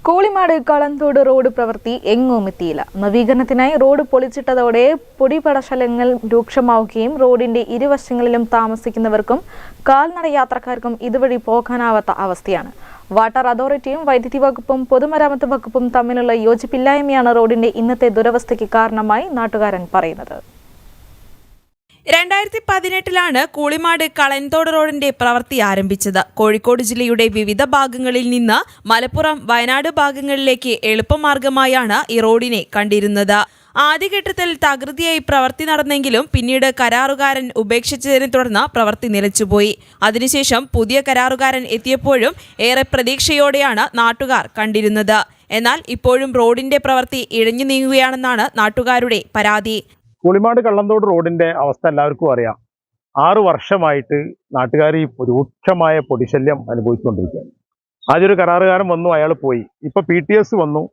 കോളിമാട് Kalanthode road പ്രവൃത്തി എങ്ങും എത്തിയില്ല. നവീകരണത്തിനായി റോഡ് പൊളിച്ചിട്ടതോടെ പൊടിപടശല്യങ്ങൾ രൂക്ഷമാവുകയും റോഡിന്റെ ഇരുവശങ്ങളിലും താമസിക്കുന്നവർക്കും കാൽനട യാത്രക്കാർക്കും ഇതുവഴി പോകാനാവാത്ത അവസ്ഥയാണ്. വാട്ടർ അതോറിറ്റിയും വൈദ്യുതി വകുപ്പും പൊതുമരാമത്ത് വകുപ്പും തമ്മിലുള്ള യോജിപ്പില്ലായ്മയാണ് റോഡിന്റെ ഇന്നത്തെ ദുരവസ്ഥയ്ക്ക് കാരണമായി നാട്ടുകാരൻ പറയുന്നത്. 2018 കൂളിമാട് കളന്തോട് റോഡിന്റെ പ്രവൃത്തി ആരംഭിച്ചത്. കോഴിക്കോട് ജില്ലയുടെ വിവിധ ഭാഗങ്ങളിൽ നിന്ന് മലപ്പുറം, വയനാട് ഭാഗങ്ങളിലേക്ക് എളുപ്പമാർഗമായാണ് ഈ റോഡിനെ കണ്ടിരുന്നത്. ആദ്യഘട്ടത്തിൽ തകൃതിയായി പ്രവൃത്തി നടന്നെങ്കിലും പിന്നീട് കരാറുകാരൻ ഉപേക്ഷിച്ചതിനെ തുടർന്ന് പ്രവൃത്തി നിലച്ചുപോയി. അതിനുശേഷം പുതിയ കരാറുകാരൻ എത്തിയപ്പോഴും ഏറെ പ്രതീക്ഷയോടെയാണ് നാട്ടുകാർ കണ്ടിരുന്നത്. എന്നാൽ ഇപ്പോഴും റോഡിന്റെ പ്രവൃത്തി ഇഴഞ്ഞു നീങ്ങുകയാണെന്നാണ് നാട്ടുകാരുടെ പരാതി. കൂളിമാട് കള്ളന്തോട് റോഡിന്റെ അവസ്ഥ എല്ലാവർക്കും അറിയാം. 6 വർഷമായിട്ട് നാട്ടുകാർ ഈ രൂക്ഷമായ പൊടിശല്യം അനുഭവിച്ചുകൊണ്ടിരിക്കുകയാണ്. ആദ്യം ഒരു കരാറുകാരൻ വന്നു, അയാൾ പോയി. ഇപ്പൊ PTS വന്നു.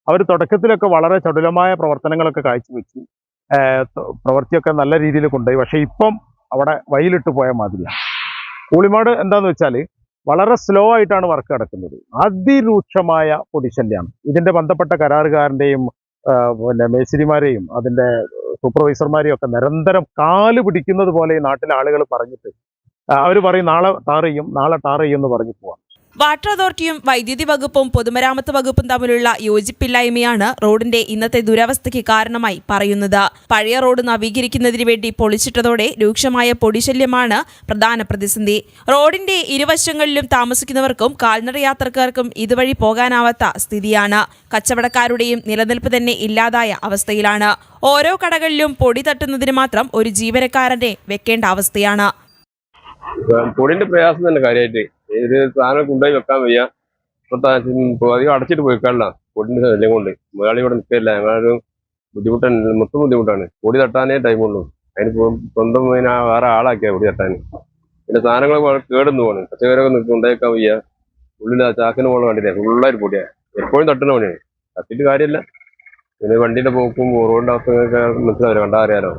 അവർ തുടക്കത്തിലൊക്കെ വളരെ ചടുലമായ പ്രവർത്തനങ്ങളൊക്കെ കാഴ്ചവെച്ചു, പ്രവൃത്തിയൊക്കെ നല്ല രീതിയിൽ കൊണ്ടുപോയി. പക്ഷെ ഇപ്പം അവിടെ വയലിട്ട് പോയ മാതിരിയാണ്. കൂളിമാട് എന്താന്ന് വെച്ചാൽ വളരെ സ്ലോ ആയിട്ടാണ് വർക്ക് നടക്കുന്നത്. അതിരൂക്ഷമായ പൊടിശല്യമാണ്. ഇതിന്റെ ബന്ധപ്പെട്ട കരാറുകാരന്റെയും മേസ്തിരിമാരെയും അതിന്റെ സൂപ്പർവൈസർമാരെയും ഒക്കെ നിരന്തരം കാല് പിടിക്കുന്നത് പോലെ ഈ നാട്ടിലെ ആളുകൾ പറഞ്ഞിട്ട് അവർ പറയും നാളെ ടാർ ചെയ്യും എന്ന് പറഞ്ഞു പോവാം. വാട്ടർ അതോറിറ്റിയും വൈദ്യുതി വകുപ്പും പൊതുമരാമത്ത് വകുപ്പും തമ്മിലുള്ള യോജിപ്പില്ലായ്മയാണ് റോഡിന്റെ ഇന്നത്തെ ദുരവസ്ഥയ്ക്ക് കാരണമായി പറയുന്നത്. പഴയ റോഡ് നവീകരിക്കുന്നതിന് വേണ്ടി പൊളിച്ചിട്ടതോടെ രൂക്ഷമായ പൊടിശല്യമാണ് പ്രധാന പ്രതിസന്ധി. റോഡിന്റെ ഇരുവശങ്ങളിലും താമസിക്കുന്നവർക്കും കാൽനട യാത്രക്കാർക്കും ഇതുവഴി പോകാനാവാത്ത സ്ഥിതിയാണ്. കച്ചവടക്കാരുടെയും നിലനിൽപ്പ് തന്നെ ഇല്ലാതായ അവസ്ഥയിലാണ്. ഓരോ കടകളിലും പൊടി തട്ടുന്നതിന് മാത്രം ഒരു ജീവനക്കാരനെ വെക്കേണ്ട അവസ്ഥയാണ്. പൊടിന്റെ പ്രയാസം തന്നെ കാര്യമായിട്ട് ഒരു സാധനം കൊണ്ടുപോയി വെക്കാൻ വയ്യ. അധികം അടച്ചിട്ട് പോയിക്കാണില്ല പൊടിന്റെ ശല്യം കൊണ്ട്. മുതലാളി ഇവിടെ നിൽക്കില്ല. ഞങ്ങളൊരു ബുദ്ധിമുട്ടാണ്, മൊത്തം ബുദ്ധിമുട്ടാണ്. പൊടി തട്ടാനേ ടൈമുള്ളൂ. അതിന് സ്വന്തം വേറെ ആളാക്കിയ പൊടി തട്ടാൻ. പിന്നെ സാധനങ്ങൾ കേടുന്നു പോകണം. പച്ചക്കറിയൊക്കെ കൊണ്ടുപോയിക്കാൻ വയ്യ. ഉള്ളിൽ ചാക്കിന് പോകണം. കണ്ടില്ലേ, ഫുള്ളായിട്ട് പൊടിയാണ്. എപ്പോഴും തട്ടുന്ന പണിയാണ്. തട്ടിട്ട് കാര്യമില്ല. പിന്നെ വണ്ടിയുടെ പോക്കും റോഡിന്റെ അവസ്ഥയൊക്കെ മനസ്സിലാവില്ല, കണ്ടാൽ അറിയാലോ.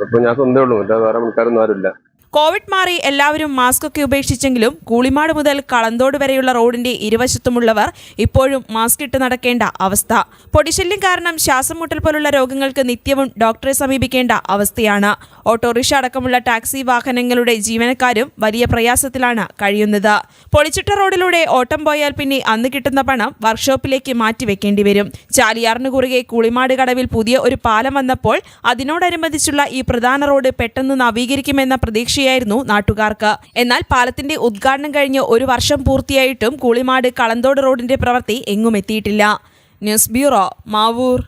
ഇപ്പൊ ഞാൻ സ്വന്തമേ ഉള്ളൂ, മറ്റേ വേറെ ആൾക്കാരൊന്നും ആരുമില്ല. കോവിഡ് മാറി എല്ലാവരും മാസ്ക് ഒക്കെ ഉപേക്ഷിച്ചെങ്കിലും കൂളിമാട് മുതൽ കളന്തോട് വരെയുള്ള റോഡിന്റെ ഇരുവശത്തുമുള്ളവർ ഇപ്പോഴും മാസ്ക് ഇട്ട് നടക്കേണ്ട അവസ്ഥ. പൊടിശല്യം കാരണം ശ്വാസം മുട്ടൽ പോലുള്ള രോഗങ്ങൾക്ക് നിത്യവും ഡോക്ടറെ സമീപിക്കേണ്ട അവസ്ഥയാണ്. ഓട്ടോറിക്ഷ അടക്കമുള്ള ടാക്സി വാഹനങ്ങളുടെ ജീവനക്കാരും വലിയ പ്രയാസത്തിലാണ് കഴിയുന്നത്. പൊളിച്ചിട്ട റോഡിലൂടെ ഓട്ടം പോയാൽ പിന്നെ അന്ന് കിട്ടുന്ന പണം വർക്ക്ഷോപ്പിലേക്ക് മാറ്റിവെക്കേണ്ടി വരും. ചാലിയാറിന് കുറുകെ കൂളിമാട് കടവിൽ പുതിയ ഒരു പാലം വന്നപ്പോൾ അതിനോടനുബന്ധിച്ചുള്ള ഈ പ്രധാന റോഡ് പെട്ടെന്ന് നവീകരിക്കുമെന്ന പ്രതീക്ഷ യായിരുന്നു നാട്ടുകാർക്ക്. എന്നാൽ പാലത്തിന്റെ ഉദ്ഘാടനം കഴിഞ്ഞ് 1 വർഷം പൂർത്തിയായിട്ടും കൂളിമാട് കളന്തോട് റോഡിന്റെ പ്രവൃത്തി എങ്ങും എത്തിയിട്ടില്ല. News bureau, Mavoor.